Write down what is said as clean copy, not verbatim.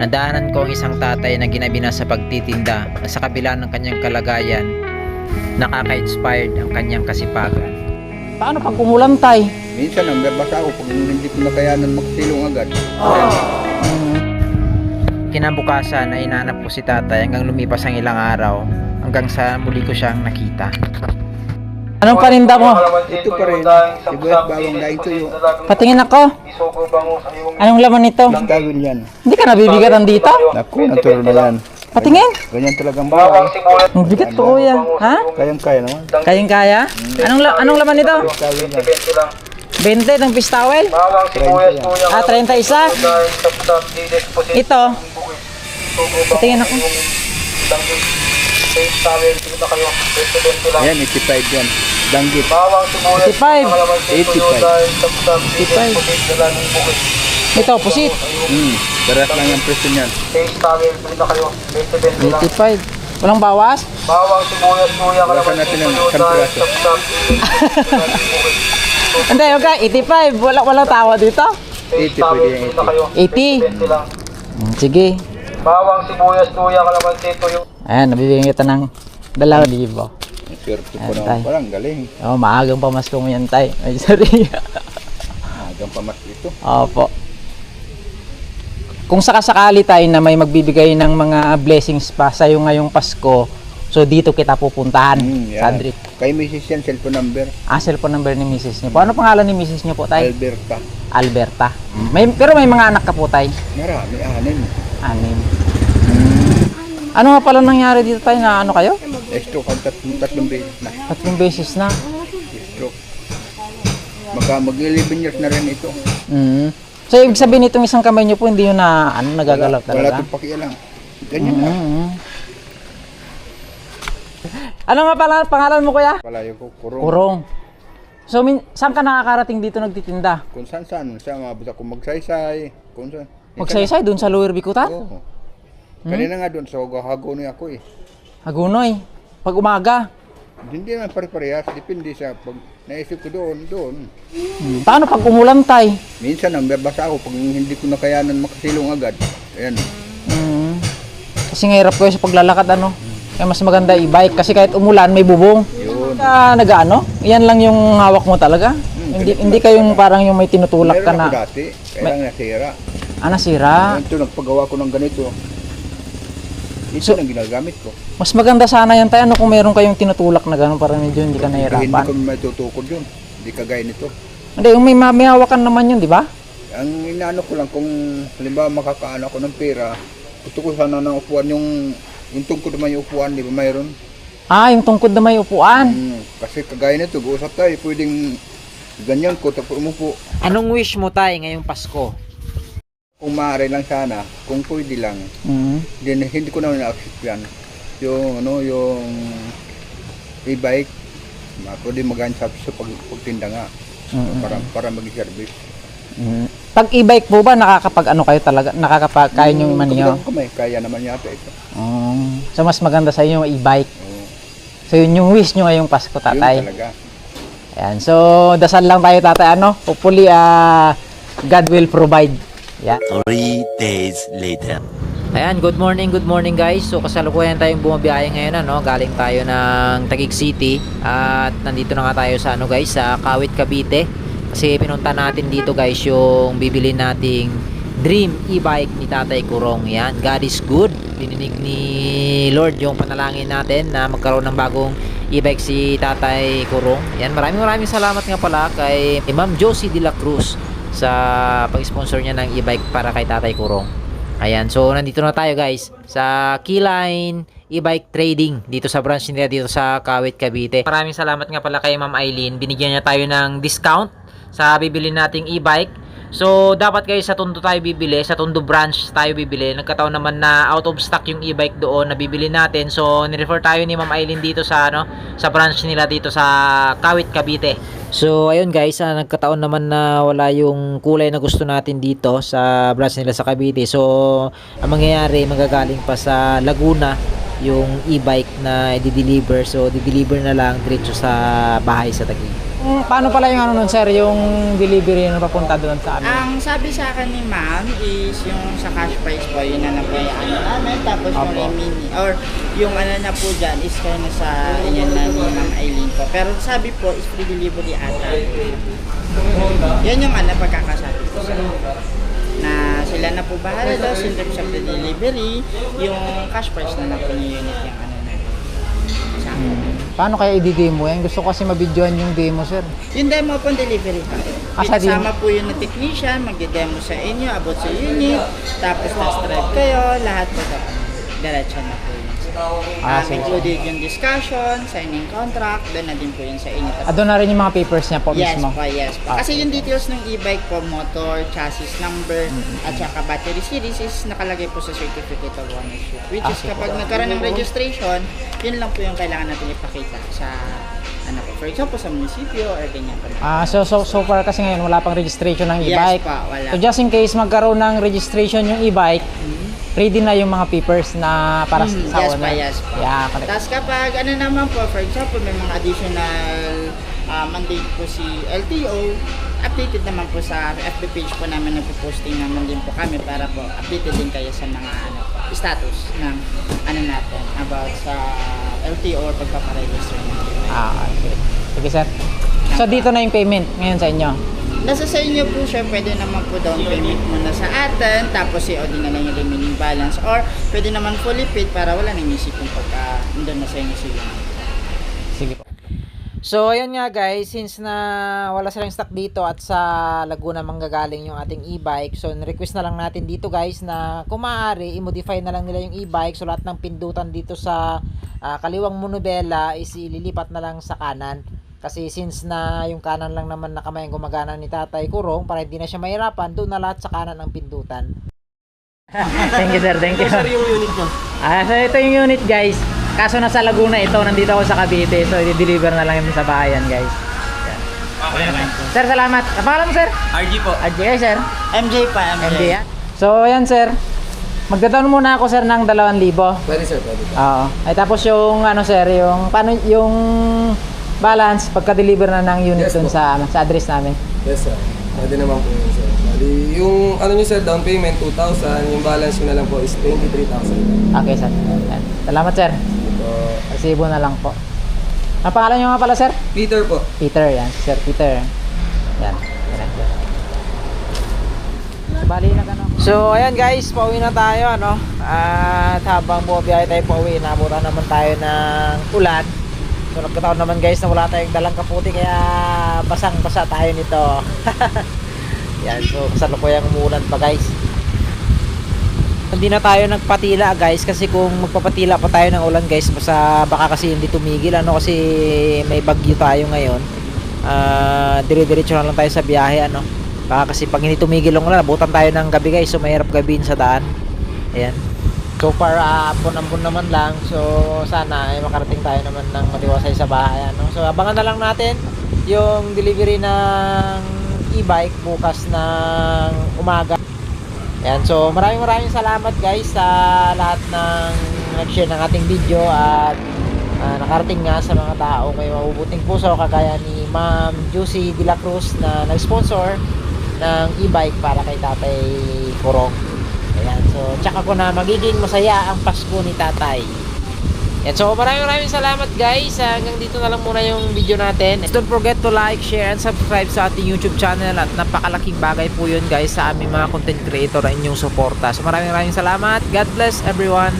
Nadaanan ko ang isang tatay na ginabi na sa pagtitinda na sa kabila ng kanyang kalagayan, nakaka-inspired ang kanyang kasipagan. Paano pag umulan, tay? Minsan ang babasa ako pag hindi ko nakayanan magsilong agad. Kinabukasan ay hinanap ko si tatay hanggang lumipas ang ilang araw hanggang sa muli ko siyang nakita. Anong paninda mo? Ito pa rin, sibuyas bawang daing tuyo. Patingin ako. Anong laman nito? Gagawin yan. Hindi ka nabibigatan dito? Naku, natural na yan. Patingin. Ganyan talagang buhay. Ang bigat po, kuya. Ha? Kayang-kaya naman. Kayang-kaya? Anong laman nito? Gagawin yan. 20 ng pistawel? 30 yan. 31? Ito. Patingin ako. Ayan, 85 yan. Danggit. 85. 85. Ito, pusit. Daras lang yung presyo niyan. 85. Walang bawas? Bawasan natin ng 1 piraso. Hindi, okay. 85. Walang tawa dito? 80 pwede yung 80. 80. Sige. Bawang sibuyas, luya, kalamansi, tuyo. Ayan, nabibigyan kita ng 2,000. Ang swerte po Ayan, tay. naman. Parang galing. Oh, maagang pamasko mo yan, tay. Ay, sorry. Hanggang pamas ito. Opo. Kung sakasakali tayo na may magbibigay ng mga blessings pa sa'yo ngayong Pasko, so dito kita pupuntahan, Yan. Sandrick. Kay Mrs. yan, cellphone number. Cellphone number ni Mrs. niyo po. Ano pangalan ni Mrs. niyo po, tay? Alberta. Alberta. Pero may mga anak ka po, tay? Marami, 6. 6. Ano nga pala nangyari dito, tay, na ano kayo? Stroke ang tatlong beses na. 3 beses na. Stroke. Mag-11 years na rin ito. So, ibig sabihin itong isang kamay niyo po, hindi yun na nagagalaw Wala talaga? itong pakialam. Ganyan lang. Ano nga pala pangalan mo, kuya? Palayo ko, kurong. Kurong. So, saan ka nakakarating dito nagtitinda? Kung saan. Sa mabot ako magsaysay. Kung saan. Magsaysay doon sa Lower Bikutan? Oo. Kanina nga doon, so hagonoy ako eh. Hagunoy. Pag umaga. Hindi naman pare-parehas. Depende sa pag naisip ko doon. Paano pag umulan, tay? Minsan ang babasa ako pag hindi ko nakayanan makasilong agad. Ayan. Kasi nga hirap ko sa paglalakad, ano? Kaya mas maganda i-bike kasi kahit umulan may bubong. Yun. Nag-ano? Yan lang yung hawak mo talaga. Hindi kayong parang yung may tinutulak ka Meron ako na. dati. Kaya lang nasira. Nasira. Ito, nagpagawa ko ng ganito. Ito ang ginagamit ko. Mas maganda sana yan, tay. Ano kung meron kayong tinutulak na gano'n para medyo hindi ka Hindi nahirapan. ko matutukod yun. Hindi kagaya nito. Hindi, yung may hawakan naman yun, di ba? Ang inaano ko lang kung halimbawa makakaano ako ng pera, gusto ko sana ng upuan yung tungkod naman yung upuan, di ba mayroon? Yung tungkod na may upuan. Kasi kagaya nito, guusap tayo, pwedeng ganyan ko, tapos umupo. Anong wish mo, tay, ngayong Pasko? Kung maaari lang sana, kung pwede lang, hindi ko naman na-accept yan. Yung e-bike, pwede magaan sa pagtinda nga, para mag-service. Pag e-bike po ba, nakakapag-ano kayo talaga? Kaya nyo maniyo? Kaya naman yata ito. So, mas maganda sa inyo yung e-bike. So, yun yung wish nyo ngayong Pasko, Yun tatay. talaga. Ayan. So, dasal lang tayo, tatay. Hopefully, God will provide. Yeah. 3 days later. Ayan, good morning guys. So kasalukuyan tayong bumabiyahe ngayon, galing tayo ng Taguig City at nandito na nga tayo sa guys, sa Kawit, Cavite. Kasi pinunta natin dito guys yung bibili nating dream e-bike ni Tatay Kurong. Yan, God is good. Dininig ni Lord yung panalangin natin na magkaroon ng bagong e-bike si Tatay Kurong. Yan, maraming salamat nga pala kay Ma'am Josie de la Cruz sa pag-sponsor niya ng e-bike para kay Tatay Kurong. Ayan, so nandito na tayo guys sa Keyline e-bike trading dito sa branch nila dito sa Kawit, Cavite. Maraming salamat nga pala kay Ma'am Eileen. Binigyan niya tayo ng discount sa bibili nating e-bike. So dapat guys sa Tondo tayo bibili, sa Tondo branch tayo bibili. Nagkataon naman na out of stock yung e-bike doon na bibili natin. So ni-refer tayo ni Ma'am Eileen dito sa sa branch nila dito sa Kawit, Cavite. So ayun guys, nagkataon naman na wala yung kulay na gusto natin dito sa branch nila sa Cavite. So ang mangyayari, magagaling pa sa Laguna yung e-bike na i-deliver. So di-deliver na lang diretso sa bahay sa Taguig. Paano pala yung ano nun, sir, yung delivery na papunta doon sa amin? Ang sabi sa akin ni ma'am is yung sa cash price po, yun na lang po yung ano namin. Tapos yung Opo. mini, or yung ano na po dyan is kayo na sa yan na ni Ma'am Aileen po. Pero sabi po is free delivery ata. Yan yung ano, pagkakasabi ko sa na sila na po bahala daw in terms of the delivery, yung cash price na lang po ng unit yung ano natin. Sa akin. Paano kaya i-demo yan? Gusto ko kasi mabidyoan yung demo, sir. Yung demo po delivery pa. Sa Kasama po yung technician, magde-demo sa inyo about sa unit, tapos test drive kayo, lahat po ito. Diretso na po yun. Sige. Included yung discussion, signing contract, doon na din po yun sa inyo. Doon na rin yung mga papers niya po Yes mismo. po, yes po. Kasi yung details ng e-bike po, motor, chassis number, at saka battery series is nakalagay po sa certificate of ownership. Which is sige. kapag nagkaroon ng registration, yun lang po yung kailangan natin ipakita sa ano po. For example, sa munisipyo or ganyan po. So far kasi ngayon wala pang registration ng Yes e-bike. pa, wala. So just in case magkaroon ng registration yung e-bike, ready na yung mga papers na para sa Yes owner. pa, yes pa. Yeah, correct. Tapos kapag ano naman po, for example, may mga additional mandate po si LTO, updated naman po sa FB page po namin, nagpo-posting naman din po kami para po updated din kayo sa mga ano, status ng ano natin about sa LTO or pagpaparegister natin. Okay. Sige, sir. So dito na yung payment ngayon sa inyo. Nasa sa inyo po siya, pwede naman po down payment muna sa atin, tapos i-OD na lang yung remaining balance, or pwede naman fully paid para wala nang isip kung pagka nandun na sa inyo sila. Sige po. So ayun nga guys, since na wala silang stock dito at sa Laguna manggagaling yung ating e-bike, so request na lang natin dito guys na kung maaari i-modify na lang nila yung e-bike, so lahat ng pindutan dito sa kaliwang monobela is ililipat na lang sa kanan. Kasi since na yung kanan lang naman na kamay ang gumagana ni Tatay Kurong, para hindi na siya mahirapan, doon na lahat sa kanan ang pindutan. Thank you, sir. Thank you. Sir, yung unit nyo? So ito yung unit, guys. Kaso nasa Laguna ito. Nandito ako sa Cavite. So i-deliver na lang yun sa bahayan, guys. Yan. Okay naman. Sir, salamat. Ang pangalan mo, sir? RG po. RJ, sir. MJ pa, MJ. MJ, yan. So, ayan, sir. Magdadaon muna ako, sir, ng 2,000. Pwede sir, pwede. Oo. Ay, tapos yung, ano, sir, yung, paano, yung balance, pagka-deliver na ng unit Yes, dun po. sa address namin. Yes sir, pwede naman po yun sir. Bali, yung ano nyo sir, down payment 2,000, yung balance nyo na lang po is 23,000. Okay, sir. Yan. Salamat, sir. Ito, Resibo na lang po. Ang pangalan nyo nga pala, sir? Peter po. Peter, yan. Si Sir Peter. Yan. Yan, sir. Bali na ka na. So ayan guys, pauwi na tayo ano. At habang bumabiyahe tayo pauwi, nabutan naman tayo ng ulan. So nagkataon naman guys na wala tayong dalang kaputi, kaya basang-basa tayo nito. Yan, so kasalukuyang umuulan pa guys. Hindi na tayo nagpatila guys, kasi kung magpapatila pa tayo ng ulan guys, baka kasi hindi tumigil ano, kasi may bagyo tayo ngayon. Dire-diretso na lang tayo sa biyahe ano. Baka kasi pag hindi tumigil ang ulan, abutan tayo ng gabi guys, so mahirap gabihin sa daan. Ayan. So far, ampon-ampon naman lang. So sana ay makarating tayo naman ng maliwasay sa bahay ano. So abangan na lang natin yung delivery ng e-bike bukas ng umaga. Ayan, so maraming salamat guys sa lahat ng nag-share ng ating video at nakarating nga sa mga tao may mabubuting puso kagaya ni Ma'am Juicy De La Cruz na nag-sponsor ng e-bike para kay Tatay Kurong. Ayan, so tsaka ko na magiging masaya ang Pasko ni Tatay. Yan, so maraming salamat guys. Hanggang dito na lang muna yung video natin. Don't forget to like, share, and subscribe sa ating YouTube channel. At napakalaking bagay po yun guys sa aming mga content creator na inyong suporta. So maraming salamat. God bless everyone.